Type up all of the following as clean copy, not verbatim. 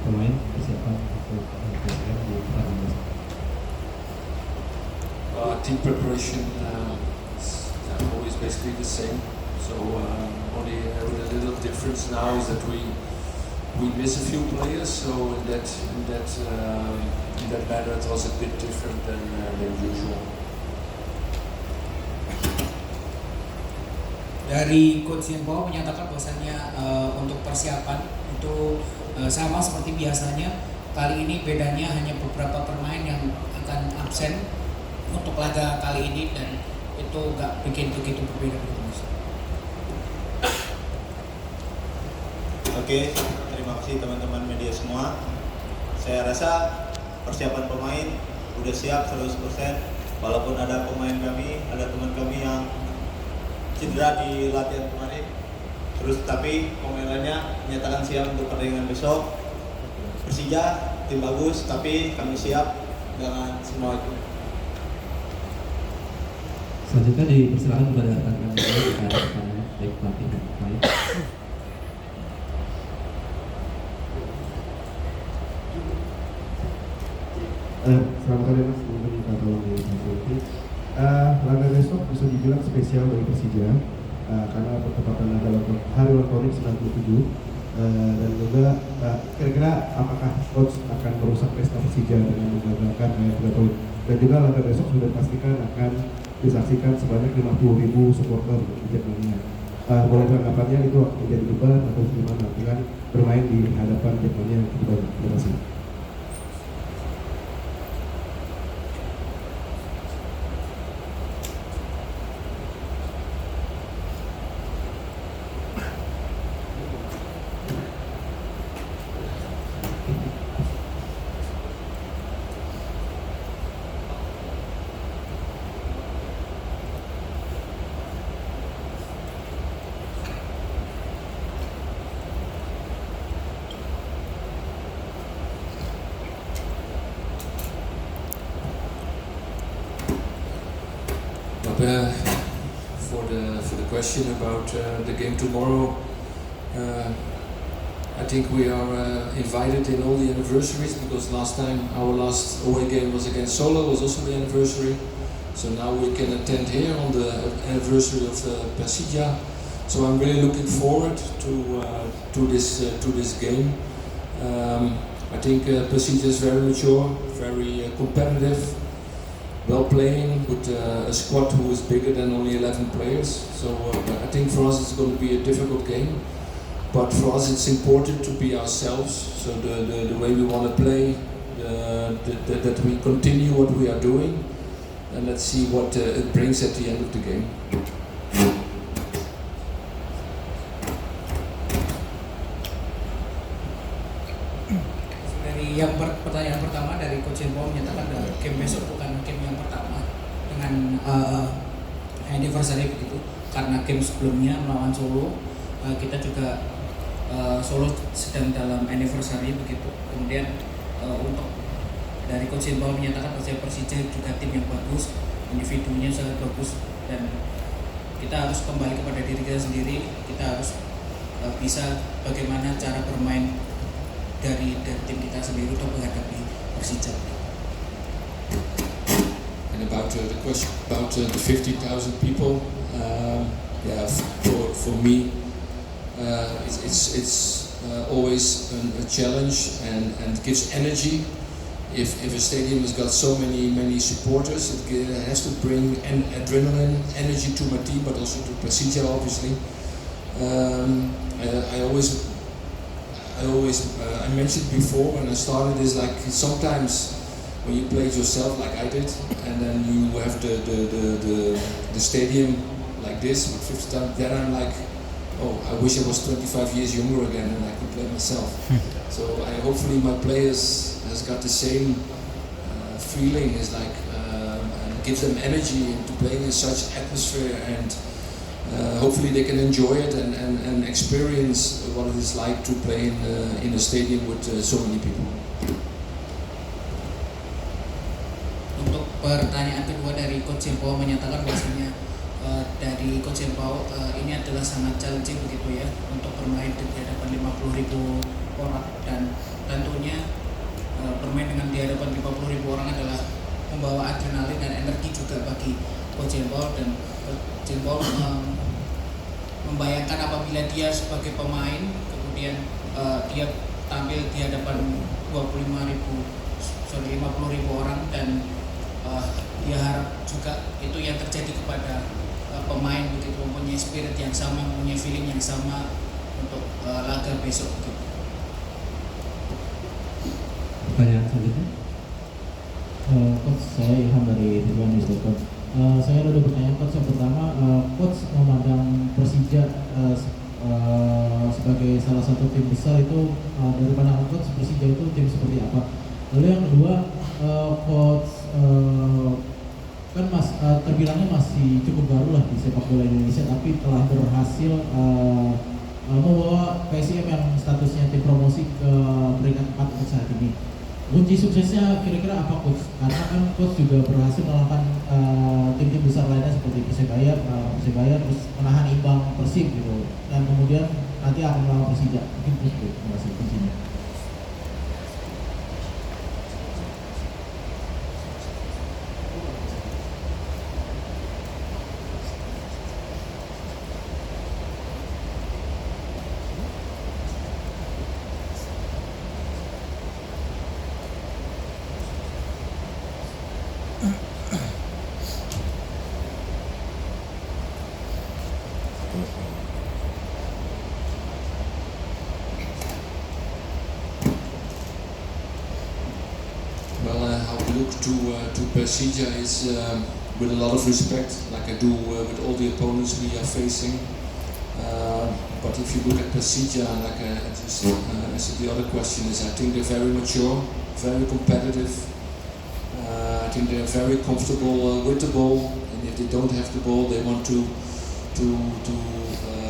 pemain persiapan untuk PSM di pertandingan besok? Team preparation is always basically the same. So only with a little difference now is that we miss a few players. So in that manner it was a bit different than usual. Dari Coach Yempo menyatakan bahwasannya untuk persiapan itu sama seperti biasanya. Kali ini bedanya hanya beberapa pemain yang akan absen untuk laga kali ini dan itu nggak bikin begitu berbeda begitu Mas. Oke, terima kasih teman-teman media semua. Saya rasa persiapan pemain udah siap 100%. Walaupun ada pemain kami, ada teman kami yang cedera di latihan kemarin. Terus tapi pemain lainnya menyatakan siap untuk pertandingan besok. Persija tim bagus, tapi kami siap dengan semua itu. Selanjutnya dipersilakan kepada rekan-rekan baik pelatih dan pemain. Selamat sore Mas, mungkin kita tolong di laga besok bisa dibilang spesial bagi Persija karena bertepatan adalah hari ulang tahun 97 dan juga kira-kira apakah coach akan merusak pesta Persija dengan menggagalkan 3 poin, dan juga laga besok sudah dipastikan akan disaksikan sebanyak 50.000 supporter di Jackmania. Boleh tanggapannya itu akan menjadi beban atau gimana dengan bermain di hadapan Jackmania yang cukup banyak? Terima kasih. For the question about the game tomorrow, I think we are invited in all the anniversaries because last time our last away game was against Solo, was also the anniversary. So now we can attend here on the anniversary of Persija. So I'm really looking forward to this game. I think Persija is very mature, very competitive. Well playing with a squad who is bigger than only 11 players. So I think for us it's going to be a difficult game. But for us it's important to be ourselves. So the way we want to play, that we continue what we are doing. And let's see what it brings at the end of the game. Dari pertanyaan pertama dari Coach Yempo menyatakan game besok bukan game yang pertama dengan anniversary begitu, karena game sebelumnya melawan Solo kita juga Solo sedang dalam anniversary begitu. Kemudian untuk dari Coach Yempo menyatakan Persija juga tim yang bagus, individunya sangat bagus, dan kita harus kembali kepada diri kita sendiri. Kita harus bisa bagaimana cara bermain dari tim kita sendiri untuk menghadapi Persija. And about the question about the 50,000 people, yeah, for me, it's always a challenge and gives energy. If a stadium has got so many supporters, it has to bring adrenaline, energy to my team, but also to Persija, obviously. I mentioned before when I started is like sometimes when you play it yourself like I did, and then you have the stadium like this with 50,000, then I'm like, oh, I wish I was 25 years younger again and I could play myself. So hopefully my players has got the same feeling, is like and gives them energy into playing in such atmosphere, and hopefully they can enjoy it and experience what it is like to play in a stadium with so many people. Untuk pertanyaan kedua dari Coach Yempo menyatakan bahwasanya dari Coach Yempo ini adalah sangat challenging begitu ya untuk bermain di hadapan 50.000 orang, dan tentunya bermain dengan di hadapan 50.000 orang adalah membawa adrenalin dan energi juga bagi Coach Paul, dan Coach Paul membayangkan apabila dia sebagai pemain kemudian dia tampil di hadapan 50.000 orang, dan dia harap juga itu yang terjadi kepada pemain begitu, mempunyai spirit yang sama, mempunyai feeling yang sama untuk laga besok begitu. Pertanyaan selanjutnya. Coach, saya Ilham dari Tribun.com. Saya ada 2 pertanyaan, Coach. Yang pertama, Coach memandang Persija sebagai salah satu tim besar itu, dari pandangan Coach, Persija itu tim seperti apa? Lalu yang kedua, Coach kan terbilangnya masih cukup baru lah di sepak bola Indonesia, tapi telah berhasil membawa PSIM yang statusnya tim promosi ke peringkat 4 untuk saat ini. Kunci suksesnya kira-kira apa, Coach? Karena kan Coach juga berhasil mengalahkan tim-tim besar lainnya seperti Persebaya, terus menahan imbang Persib gitu, dan kemudian nanti akan melawan Persija. Mungkin itu terima kasih kuncinya. How we look to Persija is with a lot of respect, like I do with all the opponents we are facing. But if you look at Persija, like I just answered the other question, is I think they're very mature, very competitive. I think they're very comfortable with the ball, and if they don't have the ball, they want to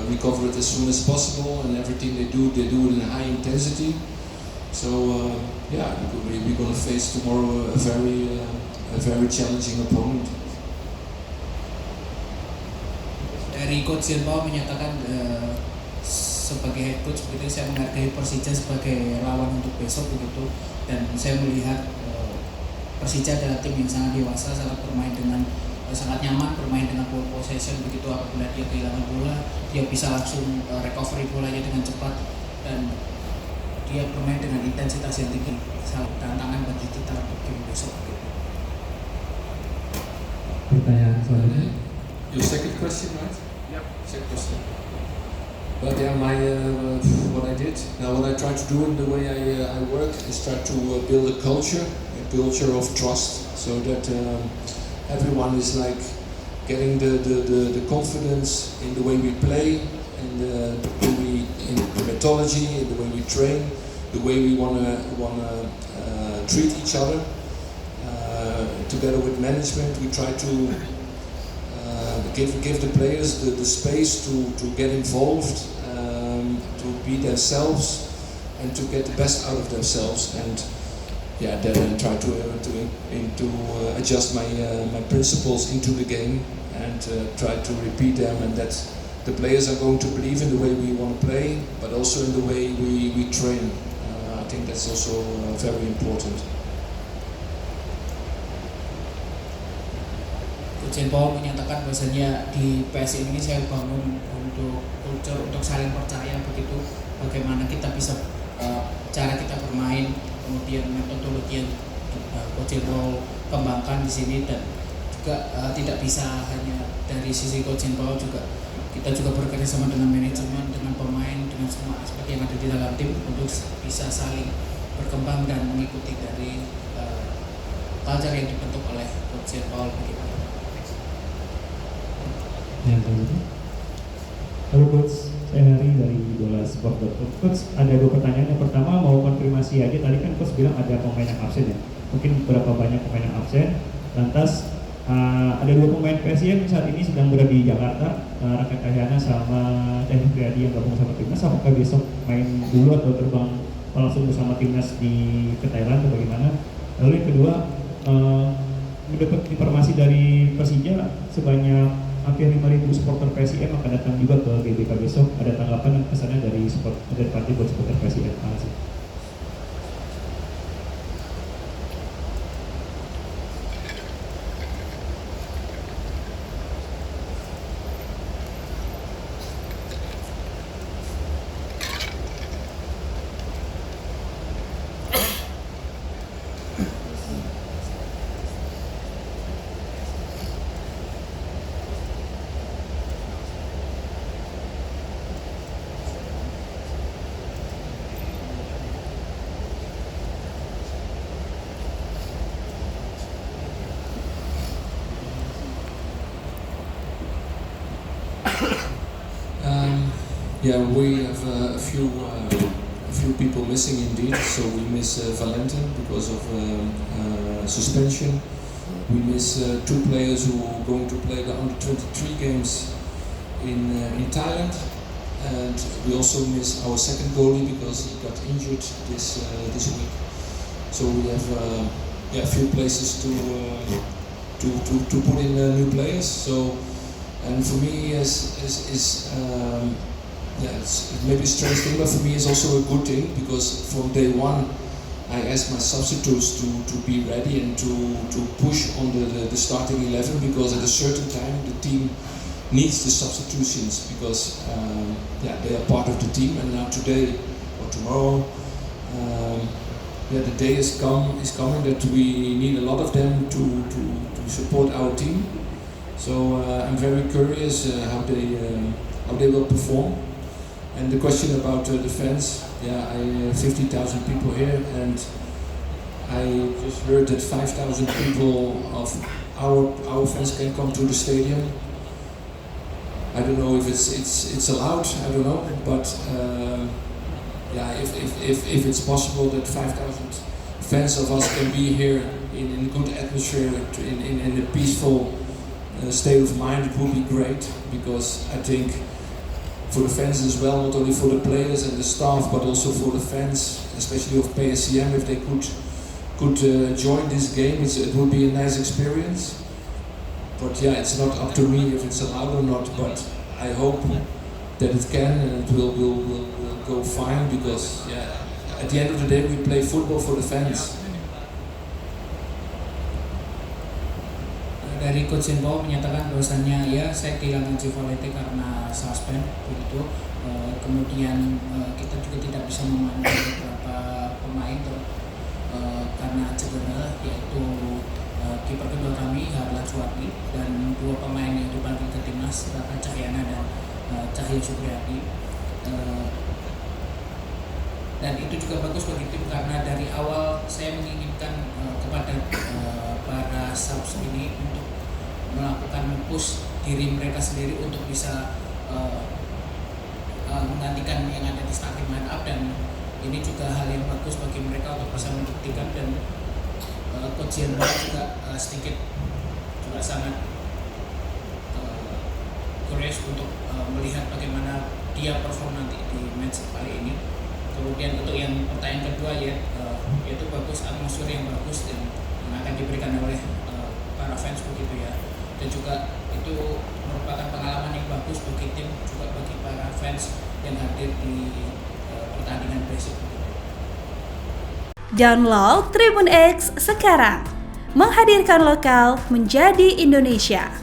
recover it as soon as possible. And everything they do it in a high intensity. So yeah, we're going to face tomorrow a very challenging opponent. Dari Coach Paul menyatakan sebagai head coach begitu, saya menghargai Persija sebagai lawan untuk besok begitu, dan saya melihat Persija adalah tim yang sangat dewasa, sangat bermain dengan sangat nyaman, bermain dengan ball possession begitu. Apabila dia kehilangan bola, dia bisa langsung recovery bolanya dengan cepat, dan dia bermain dengan intensitas yang tinggi. Tantangan bagi kita untuk game besok. Pertanyaan selanjutnya. Your second question, right? Yep. Second question. But yeah, what I did now, what I try to do in the way I work is try to build a culture of trust, so that everyone is like getting the confidence in the way we play, in the methodology, in the way we train, the way we wanna treat each other. Together with management, we try to give the players the space to get involved, to be themselves, and to get the best out of themselves. And yeah, then I try to adjust my principles into the game, and try to repeat them, and that the players are going to believe in the way we want to play, but also in the way we train. I think that's also very important. Coach Paul menyatakan bahwasanya di PSM ini saya bangun untuk culture, untuk saling percaya begitu. Bagaimana kita bisa cara kita bermain, kemudian metodologi yang Coach Paul kembangkan di sini, dan juga tidak bisa hanya dari sisi Coach Paul, juga kita juga bekerja sama dengan manajemen, dengan pemain, dengan semua aspek yang ada di dalam tim untuk bisa saling berkembang dan mengikuti dari culture yang dibentuk oleh Coach Paul begitu. Yang selanjutnya. Halo Coach, saya Hari dari Bola-Sport.com. Coach, ada 2 pertanyaan. Yang pertama mau konfirmasi aja, tadi kan Coach bilang ada pemain yang absen ya. Mungkin berapa banyak pemain yang absen. Lantas ada 2 pemain PSIM saat ini sedang berada di Jakarta, Raket Cahyana sama Cahyo Priadi yang gabung sama timnas. Apakah besok main dulu atau terbang langsung bersama timnas ke Thailand atau bagaimana? Lalu yang kedua, mendapat informasi dari Persija sebanyak hampir 5.000 supporter PSIM akan datang juga ke GBK besok. Ada tanggapan dan pesannya dari partai buat supporter PSIM? Terima kasih. Yeah, we have a few people missing indeed. So we miss Valentin because of suspension. We miss 2 players who are going to play the under 23 games in Thailand, and we also miss our second goalie because he got injured this week. So we have a few places to put in new players. So, and for me it's maybe a strange thing, but for me it's also a good thing because from day one I asked my substitutes to be ready and to push on the starting 11, because at a certain time the team needs the substitutions because they are part of the team. And now today or tomorrow, the day is coming that we need a lot of them to support our team. So I'm very curious how they will perform. And the question about the fans, I 50,000 people here, and I just heard that 5,000 people of our fans can come to the stadium. I don't know if it's allowed. I don't know, but if it's possible that 5,000 fans of us can be here in a good atmosphere, in a peaceful state of mind, it would be great, because I think for the fans as well, not only for the players and the staff, but also for the fans, especially of PSCM, if they could join this game, it would be a nice experience. But it's not up to me if it's allowed or not, but I hope that it can, and it will go fine, because at the end of the day we play football for the fans. Dari Coach Shinbo menyatakan bahwasannya saya kehilangan Valente karena suspend begitu. Kemudian kita juga tidak bisa memanggil beberapa pemain karena cedera, yaitu kiper kedua kami Harlan Suwardi dan 2 pemain yang dipanggil ke timnas, Raka Cahyana dan Cahyo Supriyadi. Dan itu juga bagus bagi tim karena dari awal saya menginginkan kepada para subs ini untuk melakukan push diri mereka sendiri untuk bisa menggantikan yang ada di starting line up, dan ini juga hal yang bagus bagi mereka untuk bisa membuktikan. Dan Coach Shinbo juga sedikit juga sangat curious untuk melihat bagaimana dia perform nanti di match kali ini. Kemudian untuk yang pertanyaan kedua yaitu bagus, atmosfer yang bagus dan yang akan diberikan oleh para fans begitu ya. Dan juga itu merupakan pengalaman yang bagus bagi tim, juga bagi para fans yang hadir di pertandingan besok. Download Tribun X sekarang, menghadirkan lokal menjadi Indonesia.